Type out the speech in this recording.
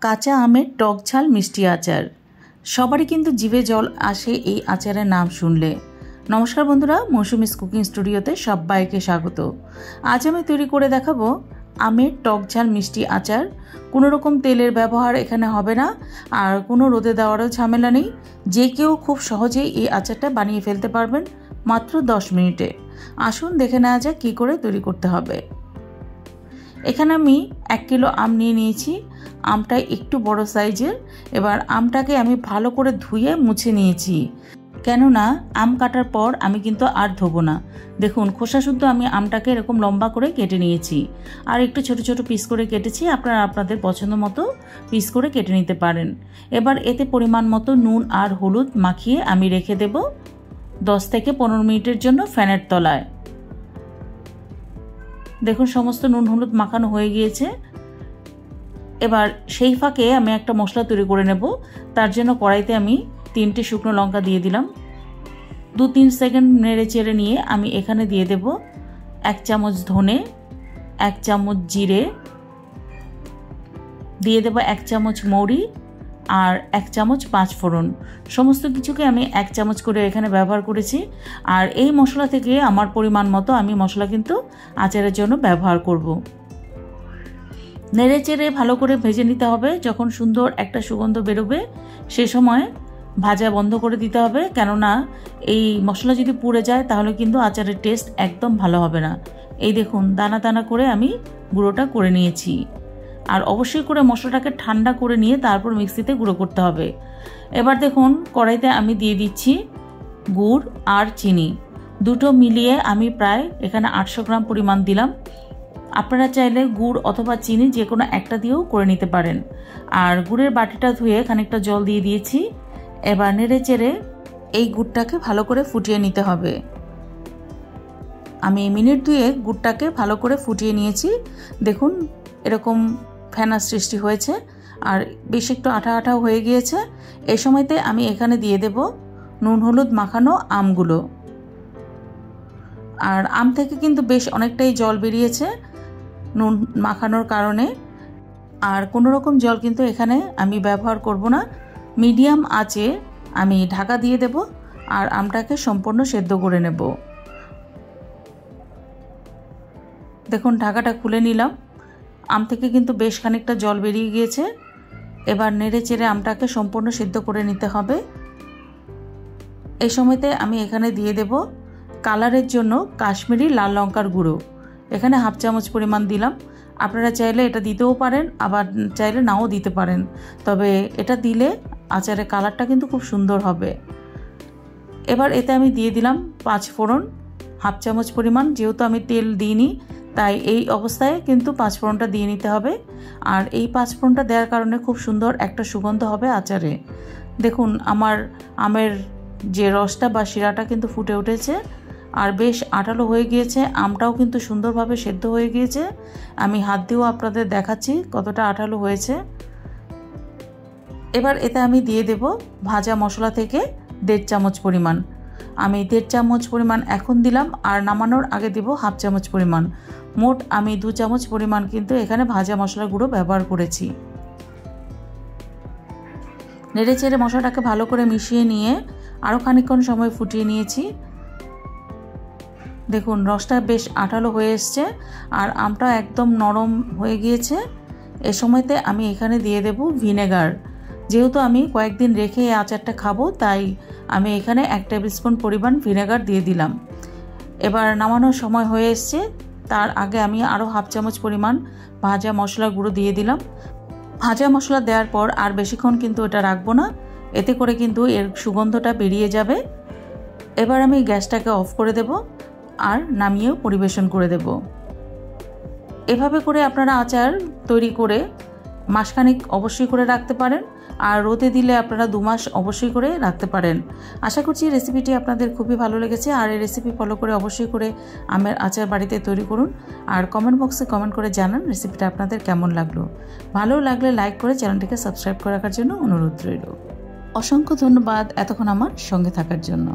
কাঁচা আমের টক ঝাল মিষ্টি আচার। সবারই কিন্তু জিভে জল আসে এই আচারের নাম শুনলে। নমস্কার বন্ধুরা, মৌসুমিস কুকিং স্টুডিওতে সবাইকে স্বাগত। আজ আমি তৈরি করে দেখাবো আমের টক ঝাল মিষ্টি আচার। কোনো রকম তেলের ব্যবহার এখানে হবে না, আর কোনো রোদে দেওয়ারও ঝামেলা নেই। যে কেউ খুব সহজেই এই আচারটা বানিয়ে ফেলতে পারবেন মাত্র 10 মিনিটে। আসুন দেখে নেওয়া যাক কী করে তৈরি করতে হবে। এখানে আমি 1 কিলো আম নিয়ে নিয়েছি। আমটা একটু বড় সাইজের। এবার আমটাকে আমি ভালো করে ধুয়ে মুছে নিয়েছি, কেননা আম কাটার পর আমি কিন্তু আর ধোবো না। দেখুন, খোসা শুদ্ধ আমি আমটাকে এরকম লম্বা করে কেটে নিয়েছি, আর একটু ছোট ছোট পিস করে কেটেছি। আপনারা আপনাদের পছন্দ মতো পিস করে কেটে নিতে পারেন। এবার এতে পরিমাণ মতো নুন আর হলুদ মাখিয়ে আমি রেখে দেব 10 থেকে 15 মিনিটের জন্য ফ্যানের তলায়। দেখুন, সমস্ত নুন হলুদ মাখানো হয়ে গিয়েছে। এবার সেই ফাঁকে আমি একটা মশলা তৈরি করে নেব। তার জন্য কড়াইতে আমি 3টে শুকনো লঙ্কা দিয়ে দিলাম। 2-3 সেকেন্ড নেড়ে চেড়ে নিয়ে আমি এখানে দিয়ে দেব 1 চামচ ধনে, 1 চামচ জিরে, দিয়ে দেব 1 চামচ মৌরি আর 1 চামচ 5 ফোড়ন। সমস্ত কিছুকে আমি 1 চামচ করে এখানে ব্যবহার করেছি। আর এই মশলা থেকে আমার পরিমাণ মতো আমি মশলা কিন্তু আচারের জন্য ব্যবহার করব। নেড়ে চেড়ে ভালো করে ভেজে নিতে হবে। যখন সুন্দর একটা সুগন্ধ বেরোবে সে সময় ভাজা বন্ধ করে দিতে হবে, কেননা এই মশলা যদি পুড়ে যায় তাহলে কিন্তু আচারের টেস্ট একদম ভালো হবে না। এই দেখুন, দানা দানা করে আমি গুঁড়োটা করে নিয়েছি। আর অবশ্যই করে মশলাটাকে ঠান্ডা করে নিয়ে তারপর মিক্সিতে গুঁড়ো করতে হবে। এবার দেখুন, কড়াইতে আমি দিয়ে দিচ্ছি গুড় আর চিনি, দুটো মিলিয়ে আমি প্রায় এখানে 800 গ্রাম পরিমাণ দিলাম। আপনারা চাইলে গুড় অথবা চিনি যে কোনো একটা দিয়েও করে নিতে পারেন। আর গুড়ের বাটিটা ধুয়ে খানিকটা জল দিয়ে দিয়েছি। এবার নেড়ে চেড়ে এই গুড়টাকে ভালো করে ফুটিয়ে নিতে হবে। আমি মিনিট 2 গুড়টাকে ভালো করে ফুটিয়ে নিয়েছি। দেখুন, এরকম ফেনা সৃষ্টি হয়েছে আর বেশ একটু আঠা আঠা হয়ে গিয়েছে। এই সময়তে আমি এখানে দিয়ে দেব নুন হলুদ মাখানো আমগুলো। আর আম থেকে কিন্তু বেশ অনেকটাই জল বেরিয়েছে নুন মাখানোর কারণে। আর কোনো রকম জল কিন্তু এখানে আমি ব্যবহার করব না। মিডিয়াম আঁচে আমি ঢাকা দিয়ে দেব আর আমটাকে সম্পূর্ণ সেদ্ধ করে নেব। দেখুন, ঢাকাটা খুলে নিলাম। আম থেকে কিন্তু বেশ খানিকটা জল বেরিয়ে গিয়েছে। এবার নেড়ে চেড়ে আমটাকে সম্পূর্ণ সেদ্ধ করে নিতে হবে। এই সময়তে আমি এখানে দিয়ে দেব কালারের জন্য কাশ্মীরি লাল লঙ্কার গুঁড়ো। এখানে 1/2 চামচ পরিমাণ দিলাম। আপনারা চাইলে এটা দিতেও পারেন, আবার চাইলে নাও দিতে পারেন, তবে এটা দিলে আচারের কালারটা কিন্তু খুব সুন্দর হবে। এবার এতে আমি দিয়ে দিলাম 5 ফোড়ন, 1/2 চামচ পরিমাণ। যেহেতু আমি তেল দিইনি, তাই এই অবস্থায় কিন্তু 5 ফোড়নটা দিয়ে নিতে হবে। আর এই 5 ফোড়নটা দেওয়ার কারণে খুব সুন্দর একটা সুগন্ধ হবে আচারে। দেখুন, আমার আমের যে রসটা বা শিরাটা কিন্তু ফুটে উঠেছে আর বেশ আঠালো হয়ে গিয়েছে। আমটাও কিন্তু সুন্দরভাবে সেদ্ধ হয়ে গিয়েছে। আমি হাত দিয়েও আপনাদের দেখাচ্ছি কতটা আঠালো হয়েছে। এবার এতে আমি দিয়ে দেব ভাজা মশলা থেকে 1.5 চামচ পরিমাণ। আমি 1.5 চামচ পরিমাণ এখন দিলাম, আর নামানোর আগে দেব 1/2 চামচ পরিমাণ। মোট আমি 2 চামচ পরিমাণ কিন্তু এখানে ভাজা মশলা গুঁড়ো ব্যবহার করেছি। নেড়ে চেড়ে মশলাটাকে ভালো করে মিশিয়ে নিয়ে আরও খানিকক্ষণ সময় ফুটিয়ে নিয়েছি। দেখুন, রসটা বেশ আঠালো হয়ে এসছে আর আমটা একদম নরম হয়ে গিয়েছে। এ সময়তে আমি এখানে দিয়ে দেব ভিনেগার। যেহেতু আমি কয়েকদিন রেখে এই আচারটা খাবো, তাই আমি এখানে 1 টেবিল স্পুন পরিমাণ ভিনেগার দিয়ে দিলাম। এবার নামানোর সময় হয়ে এসছে, তার আগে আমি আরও 1/2 চামচ পরিমাণ ভাজা মশলা গুঁড়ো দিয়ে দিলাম। ভাজা মশলা দেওয়ার পর আর বেশিক্ষণ কিন্তু এটা রাখবো না, এতে করে কিন্তু এর সুগন্ধটা বেরিয়ে যাবে। এবার আমি গ্যাসটাকে অফ করে দেব আর নামিয়েও পরিবেশন করে দেব। এভাবে করে আপনারা আচার তৈরি করে মাসখানেক অবশ্যই করে রাখতে পারেন, আর রোদে দিলে আপনারা 2 মাস অবশ্যই করে রাখতে পারেন। আশা করছি রেসিপিটি আপনাদের খুবই ভালো লেগেছে। আর এই রেসিপি ফলো করে অবশ্যই করে আমের আচার বাড়িতে তৈরি করুন, আর কমেন্ট বক্সে কমেন্ট করে জানান রেসিপিটা আপনাদের কেমন লাগলো। ভালো লাগলে লাইক করে চ্যানেলটিকে সাবস্ক্রাইব করে রাখার জন্য অনুরোধ রইল। অসংখ্য ধন্যবাদ এতক্ষণ আমার সঙ্গে থাকার জন্য।